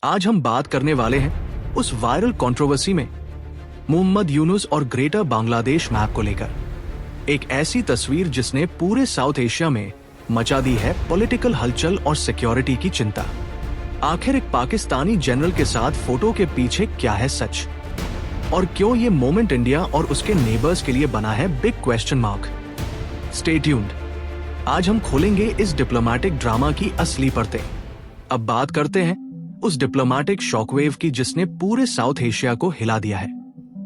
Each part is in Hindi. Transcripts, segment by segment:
आज हम बात करने वाले हैं उस वायरल कंट्रोवर्सी में मोहम्मद यूनुस और ग्रेटर बांग्लादेश मैप को लेकर। एक ऐसी तस्वीर जिसने पूरे साउथ एशिया में मचा दी है पॉलिटिकल हलचल और सिक्योरिटी की चिंता। आखिर एक पाकिस्तानी जनरल के साथ फोटो के पीछे क्या है सच, और क्यों ये मोमेंट इंडिया और उसके नेबर्स के लिए बना है big question mark. Stay tuned. आज हम खोलेंगे इस डिप्लोमेटिक ड्रामा की असली परतें। अब बात करते हैं उस डिप्लोमेटिक शॉकवेव की जिसने पूरे साउथ एशिया को हिला दिया है,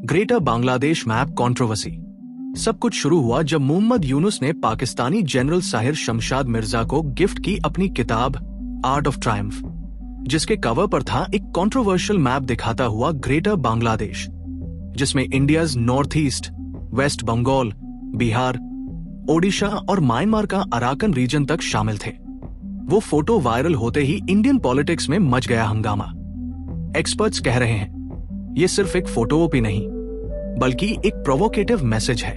ग्रेटर बांग्लादेश मैप कंट्रोवर्सी। सब कुछ शुरू हुआ जब मोहम्मद यूनुस ने पाकिस्तानी जनरल साहिर शमशाद मिर्जा को गिफ्ट की अपनी किताब आर्ट ऑफ ट्रायम्फ, जिसके कवर पर था एक कंट्रोवर्शियल मैप दिखाता हुआ ग्रेटर बांग्लादेश, जिसमें India's north east, west Bengal, Bihar, Odisha और म्यांमार का अराकन रीजन तक शामिल थे। वो फोटो वायरल होते ही इंडियन पॉलिटिक्स में मच गया हंगामा। एक्सपर्ट्स कह रहे हैं ये सिर्फ एक फोटोकॉपी नहीं बल्कि एक प्रोवोकेटिव मैसेज है।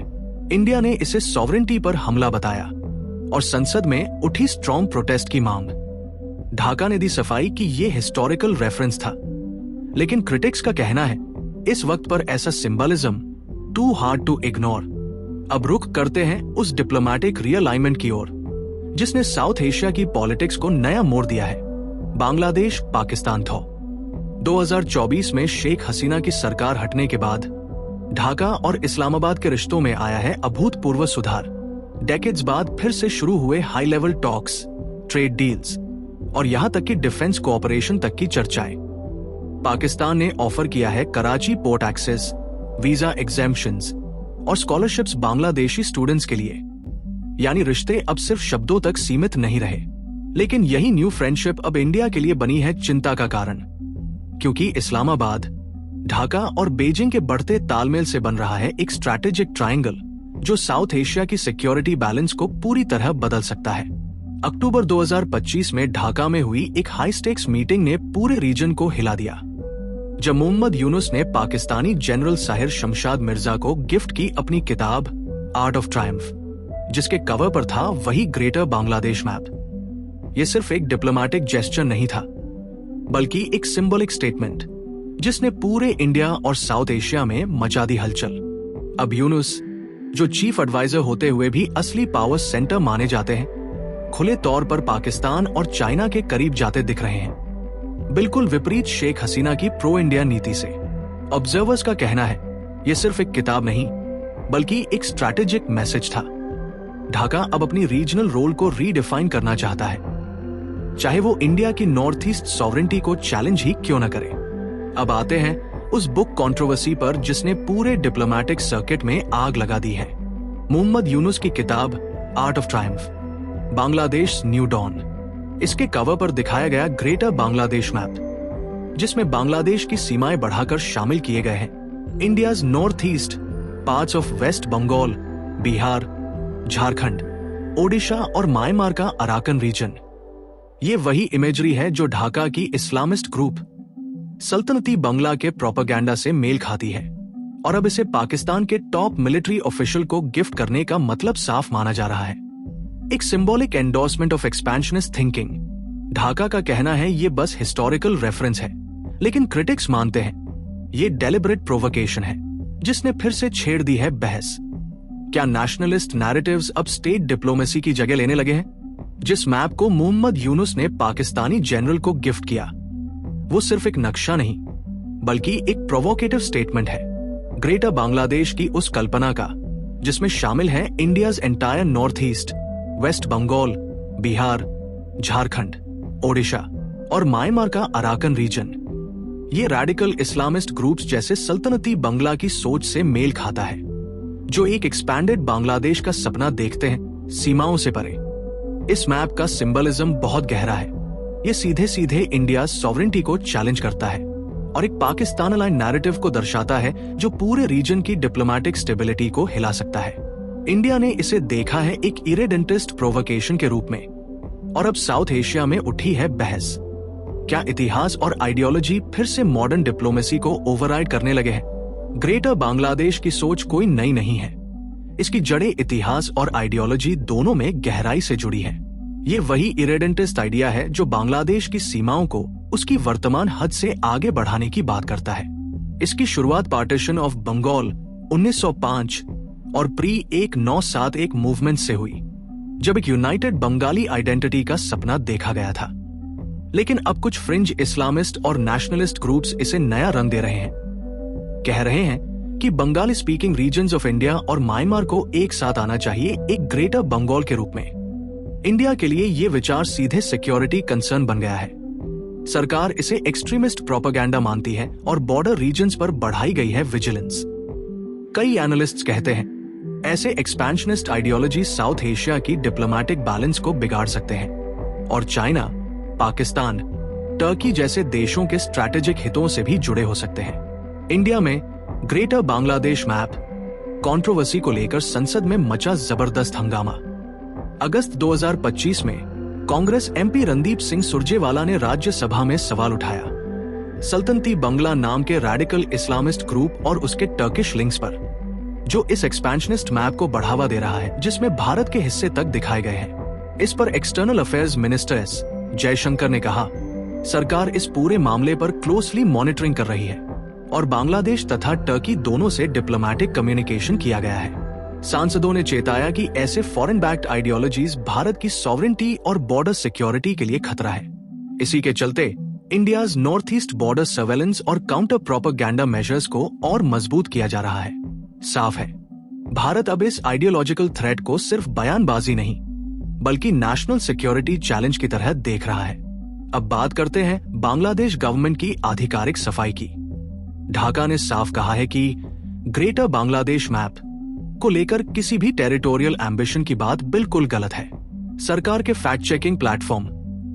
इंडिया ने इसे सॉवरेनिटी पर हमला बताया और संसद में उठी स्ट्रॉन्ग प्रोटेस्ट की मांग। ढाका ने दी सफाई कि ये हिस्टोरिकल रेफरेंस था, लेकिन क्रिटिक्स का कहना है इस वक्त पर ऐसा symbolism too hard to ignore. अब रुख करते हैं उस डिप्लोमेटिक रीअलाइनमेंट की ओर जिसने साउथ एशिया की पॉलिटिक्स को नया मोड़ दिया है। बांग्लादेश पाकिस्तान थॉ 2024 में शेख हसीना की सरकार हटने के बाद ढाका और इस्लामाबाद के रिश्तों में आया है अभूतपूर्व सुधार। डेकेड्स बाद फिर से शुरू हुए high level talks, trade deals और यहां तक कि डिफेंस कोऑपरेशन तक की चर्चाएं। पाकिस्तान ने ऑफर किया है Karachi port access, visa exemptions और स्कॉलरशिप्स बांग्लादेशी स्टूडेंट्स के लिए। यानी रिश्ते अब सिर्फ शब्दों तक सीमित नहीं रहे। लेकिन यही न्यू फ्रेंडशिप अब इंडिया के लिए बनी है चिंता का कारण, क्योंकि इस्लामाबाद, ढाका और बीजिंग के बढ़ते तालमेल से बन रहा है एक स्ट्रैटेजिक ट्रायंगल जो साउथ एशिया की सिक्योरिटी बैलेंस को पूरी तरह बदल सकता है। अक्टूबर 2025 में ढाका में हुई एक हाई स्टेक्स मीटिंग ने पूरे रीजन को हिला दिया, जब मोहम्मद यूनुस ने पाकिस्तानी जनरल साहिर शमशाद मिर्जा को गिफ्ट की अपनी किताब आर्ट ऑफ ट्रायम्फ, जिसके कवर पर था वही ग्रेटर बांग्लादेश मैप। यह सिर्फ एक डिप्लोमेटिक जेस्चर नहीं था, बल्कि एक सिंबॉलिक स्टेटमेंट जिसने पूरे इंडिया और साउथ एशिया में मचा दी हलचल। अब यूनुस, जो चीफ एडवाइजर होते हुए भी असली पावर सेंटर माने जाते हैं, खुले तौर पर पाकिस्तान और चाइना के करीब जाते दिख रहे हैं, बिल्कुल विपरीत शेख हसीना की प्रो इंडिया नीति से। ऑब्जर्वर्स का कहना है यह सिर्फ एक किताब नहीं बल्कि एक स्ट्रैटेजिक मैसेज था। ढाका अब अपनी रीजनल रोल को रीडिफाइन करना चाहता है, चाहे वो इंडिया की नॉर्थ ईस्ट सॉवरेनिटी को चैलेंज ही क्यों न करे। अब आते हैं उस बुक कंट्रोवर्सी पर जिसने पूरे डिप्लोमेटिक सर्किट में आग लगा दी है। मोहम्मद यूनुस की किताब Art of Triumph, Bangladesh new dawn. इसके कवर पर दिखाया गया ग्रेटर बांग्लादेश मैप, जिसमें बांग्लादेश की सीमाएं बढ़ाकर शामिल किए गए हैं India's north east, parts of west Bengal, Bihar, Jharkhand, Odisha और म्यांमार का अराकन रीजन। ये वही इमेजरी है जो ढाका की इस्लामिस्ट ग्रुप सल्तनती बंगला के प्रोपेगेंडा से मेल खाती है, और अब इसे पाकिस्तान के टॉप मिलिट्री ऑफिशियल को गिफ्ट करने का मतलब साफ माना जा रहा है। एक symbolic endorsement of expansionist thinking. Dhaka का कहना है ये बस हिस्टोरिकल रेफरेंस है, लेकिन क्रिटिक्स मानते हैं ये डेलिबरेट प्रोवोकेशन है जिसने फिर से छेड़ दी है बहस। क्या नेशनलिस्ट नैरेटिव्स अब स्टेट डिप्लोमेसी की जगह लेने लगे हैं? जिस मैप को मोहम्मद यूनुस ने पाकिस्तानी जनरल को गिफ्ट किया, वो सिर्फ एक नक्शा नहीं बल्कि एक प्रोवोकेटिव स्टेटमेंट है ग्रेटर बांग्लादेश की उस कल्पना का जिसमें शामिल है India's entire north east, west Bengal, Bihar, Jharkhand, Odisha और म्यांमार का अराकन रीजन। ये रैडिकल इस्लामिस्ट ग्रुप्स जैसे सल्तनती बंगला की सोच से मेल खाता है, जो एक एक्सपैंडेड बांग्लादेश का सपना देखते हैं सीमाओं से परे। इस मैप का सिंबलिज्म बहुत गहरा है। ये सीधे सीधे इंडिया सॉवरेनिटी को चैलेंज करता है और एक पाकिस्तान अलाइन नैरेटिव को दर्शाता है जो पूरे रीजन की डिप्लोमेटिक स्टेबिलिटी को हिला सकता है। इंडिया ने इसे देखा है एक इरेडेंटिस्ट प्रोवोकेशन के रूप में, और अब साउथ एशिया में उठी है बहस। क्या इतिहास और आइडियोलॉजी फिर से मॉडर्न डिप्लोमेसी को ओवरराइड करने लगे हैं? ग्रेटर बांग्लादेश की सोच कोई नई नहीं है। इसकी जड़ें इतिहास और आइडियोलॉजी दोनों में गहराई से जुड़ी है। ये वही इरेडेंटिस्ट आइडिया है जो बांग्लादेश की सीमाओं को उसकी वर्तमान हद से आगे बढ़ाने की बात करता है। इसकी शुरुआत पार्टीशन ऑफ बंगाल 1905 और प्री 1971 मूवमेंट से हुई, जब एक यूनाइटेड बंगाली आइडेंटिटी का सपना देखा गया था। लेकिन अब कुछ फ्रिंज इस्लामिस्ट और नेशनलिस्ट ग्रुप्स इसे नया रंग दे रहे हैं। कह रहे हैं कि Bengali speaking regions of India और म्यांमार को एक साथ आना चाहिए एक ग्रेटर बंगाल के रूप में। इंडिया के लिए ये विचार सीधे सिक्योरिटी कंसर्न बन गया है। सरकार इसे एक्सट्रीमिस्ट प्रोपेगेंडा मानती है और बॉर्डर रीजन्स पर बढ़ाई गई है विजिलेंस। कई एनालिस्ट्स कहते हैं ऐसे एक्सपेंशनिस्ट आइडियोलॉजी साउथ एशिया की डिप्लोमेटिक बैलेंस को बिगाड़ सकते हैं और चाइना, पाकिस्तान, टर्की जैसे देशों के स्ट्रैटेजिक हितों से भी जुड़े हो सकते हैं। इंडिया में ग्रेटर बांग्लादेश मैप कंट्रोवर्सी को लेकर संसद में मचा जबरदस्त हंगामा। अगस्त 2025 में कांग्रेस एमपी रणदीप सिंह सुरजेवाला ने राज्यसभा में सवाल उठाया सल्तनती बंगला नाम के रेडिकल इस्लामिस्ट ग्रुप और उसके टर्किश लिंक्स पर, जो इस एक्सपेंशनिस्ट मैप को बढ़ावा दे रहा है जिसमें भारत के हिस्से तक दिखाए गए हैं। इस पर external affairs minister S Jaishankar ने कहा, सरकार इस पूरे मामले पर क्लोजली मॉनिटरिंग कर रही है और बांग्लादेश तथा टर्की दोनों से डिप्लोमेटिक कम्युनिकेशन किया गया है। सांसदों ने चेताया कि ऐसे फॉरेन बैक्ड आइडियोलॉजीज भारत की सॉवरेनिटी और बॉर्डर सिक्योरिटी के लिए खतरा है। इसी के चलते India's north east border surveillance और काउंटर प्रोपेगेंडा मेजर्स को और मजबूत किया जा रहा है। साफ है, भारत अब इस आइडियोलॉजिकल थ्रेट को सिर्फ बयानबाजी नहीं बल्कि नेशनल सिक्योरिटी चैलेंज की तरह देख रहा है। अब बात करते हैं बांग्लादेश गवर्नमेंट की आधिकारिक सफाई की। ढाका ने साफ कहा है कि ग्रेटर बांग्लादेश मैप को लेकर किसी भी टेरिटोरियल एम्बिशन की बात बिल्कुल गलत है। सरकार के फैक्ट चेकिंग प्लेटफॉर्म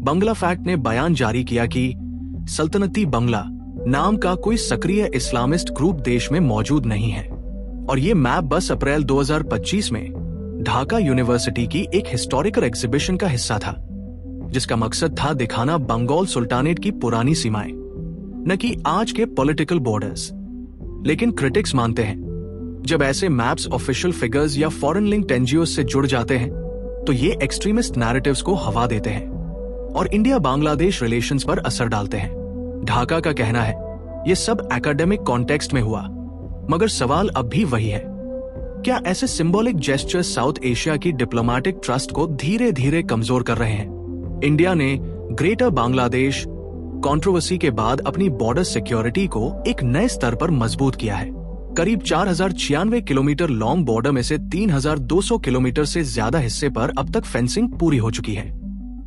बंगला फैक्ट ने बयान जारी किया कि सल्तनती बंगला नाम का कोई सक्रिय इस्लामिस्ट ग्रुप देश में मौजूद नहीं है और ये मैप बस अप्रैल 2025 में ढाका यूनिवर्सिटी की एक हिस्टोरिकल एग्जीबिशन का हिस्सा था, जिसका मकसद था दिखाना बंगाल सुल्तानेट की पुरानी सीमाएं, न कि आज के पॉलिटिकल बॉर्डर्स। लेकिन क्रिटिक्स मानते हैं जब ऐसे मैप्स ऑफिशियल फिगर्स या फॉरेन लिंक्ड एनजीओ से जुड़ जाते हैं तो ये एक्सट्रीमिस्ट नैरेटिव्स को हवा देते हैं और इंडिया बांग्लादेश रिलेशंस पर असर डालते हैं। ढाका का कहना है ये सब एकेडमिक कॉन्टेक्स्ट में हुआ, मगर सवाल अब भी वही है, क्या ऐसे सिंबॉलिक जेस्चर्स साउथ एशिया की डिप्लोमेटिक ट्रस्ट को धीरे धीरे कमजोर कर रहे हैं? इंडिया ने ग्रेटर बांग्लादेश कंट्रोवर्सी के बाद अपनी बॉर्डर सिक्योरिटी को एक नए स्तर पर मजबूत किया है। करीब 4096 किलोमीटर लॉन्ग बॉर्डर में से 3200 किलोमीटर से ज्यादा हिस्से पर अब तक फेंसिंग पूरी हो चुकी है,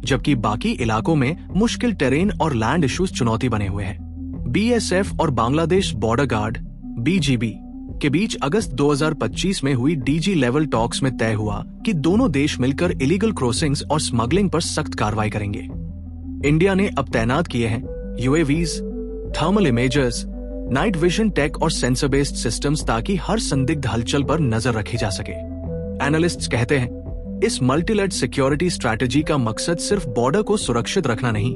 जबकि बाकी इलाकों में मुश्किल टेरेन और लैंड इश्यूज चुनौती बने हुए हैं। बीएसएफ और बांग्लादेश बॉर्डर गार्ड बीजीबी के बीच अगस्त 2025 में हुई डीजी लेवल टॉक्स में तय हुआ कि दोनों देश मिलकर इलीगल क्रॉसिंग्स और स्मगलिंग पर सख्त कार्रवाई करेंगे। इंडिया ने अब तैनात किए हैं UAVs, thermal imagers, night vision tech और सेंसर बेस्ड सिस्टम्स ताकि हर संदिग्ध हलचल पर नजर रखी जा सके। एनालिस्ट्स कहते हैं इस मल्टीलेड सिक्योरिटी स्ट्रैटेजी का मकसद सिर्फ बॉर्डर को सुरक्षित रखना नहीं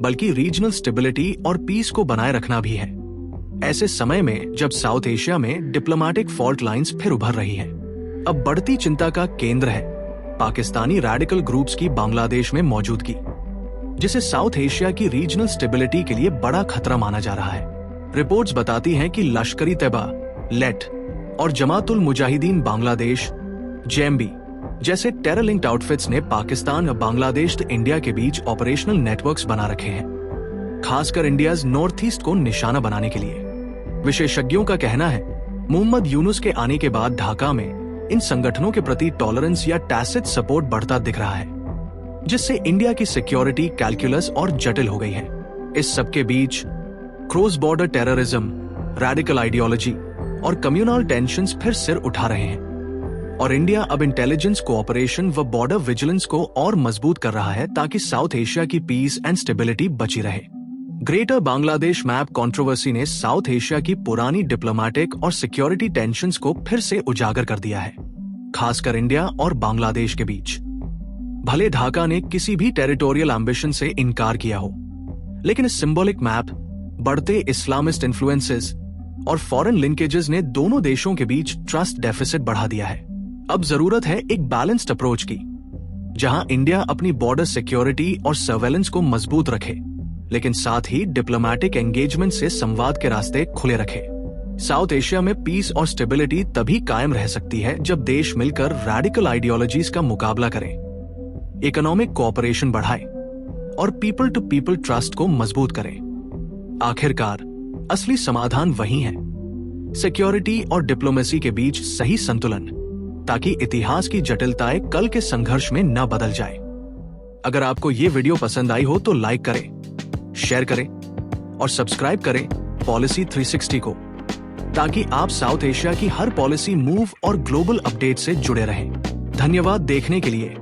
बल्कि रीजनल स्टेबिलिटी और पीस को बनाए रखना भी है। ऐसे समय में जब साउथ एशिया में डिप्लोमेटिक फॉल्ट लाइंस फिर उभर रही हैं, अब बढ़ती चिंता का केंद्र है पाकिस्तानी रेडिकल ग्रुप्स की बांग्लादेश में मौजूदगी, जिसे साउथ एशिया की रीजनल स्टेबिलिटी के लिए बड़ा खतरा माना जा रहा है। रिपोर्ट्स बताती हैं कि लश्कर-ई तैयबा, लेट और जमातुल मुजाहिदीन बांग्लादेश जेएमबी जैसे टेरर लिंक्ड आउटफिट्स ने पाकिस्तान और बांग्लादेश तो इंडिया के बीच ऑपरेशनल नेटवर्क्स बना रखे हैं, खासकर इंडियाज नॉर्थ ईस्ट को निशाना बनाने के लिए। विशेषज्ञों का कहना है मोहम्मद यूनुस के आने के बाद ढाका में इन संगठनों के प्रति टॉलरेंस या टैसिट सपोर्ट बढ़ता दिख रहा है, जिससे इंडिया की सिक्योरिटी कैलकुलस और जटिल हो गई है। इस सबके बीच cross border terrorism, radical ideology और कम्युनल टेंशंस फिर सिर उठा रहे हैं और इंडिया अब इंटेलिजेंस कोऑपरेशन व बॉर्डर विजिलेंस को और मजबूत कर रहा है ताकि साउथ एशिया की पीस एंड स्टेबिलिटी बची रहे। ग्रेटर बांग्लादेश मैप कंट्रोवर्सी ने साउथ एशिया की पुरानी डिप्लोमेटिक और सिक्योरिटी टेंशंस को फिर से उजागर कर दिया है, खासकर इंडिया और बांग्लादेश के बीच। भले ढाका ने किसी भी टेरिटोरियल एम्बिशन से इनकार किया हो, लेकिन इस सिंबॉलिक मैप, बढ़ते इस्लामिस्ट इन्फ्लुएंसेस और फॉरेन लिंकेजेस ने दोनों देशों के बीच ट्रस्ट डेफिसिट बढ़ा दिया है। अब जरूरत है एक बैलेंस्ड अप्रोच की, जहां इंडिया अपनी बॉर्डर सिक्योरिटी और सर्वेलेंस को मजबूत रखे, लेकिन साथ ही डिप्लोमेटिक एंगेजमेंट से संवाद के रास्ते खुले रखे। साउथ एशिया में पीस और स्टेबिलिटी तभी कायम रह सकती है जब देश मिलकर रैडिकल आइडियोलॉजीज का मुकाबला करें, इकोनॉमिक कोऑपरेशन बढ़ाएं और पीपल टू पीपल ट्रस्ट को मजबूत करें। आखिरकार असली समाधान वही है, सिक्योरिटी और डिप्लोमेसी के बीच सही संतुलन, ताकि इतिहास की जटिलताएं कल के संघर्ष में न बदल जाए। अगर आपको ये वीडियो पसंद आई हो तो लाइक करें, शेयर करें और सब्सक्राइब करें पॉलिसी 360 को, ताकि आप साउथ एशिया की हर पॉलिसी मूव और ग्लोबल अपडेट से जुड़े रहें। धन्यवाद देखने के लिए।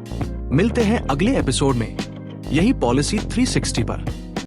मिलते हैं अगले एपिसोड में यही पॉलिसी 360 पर।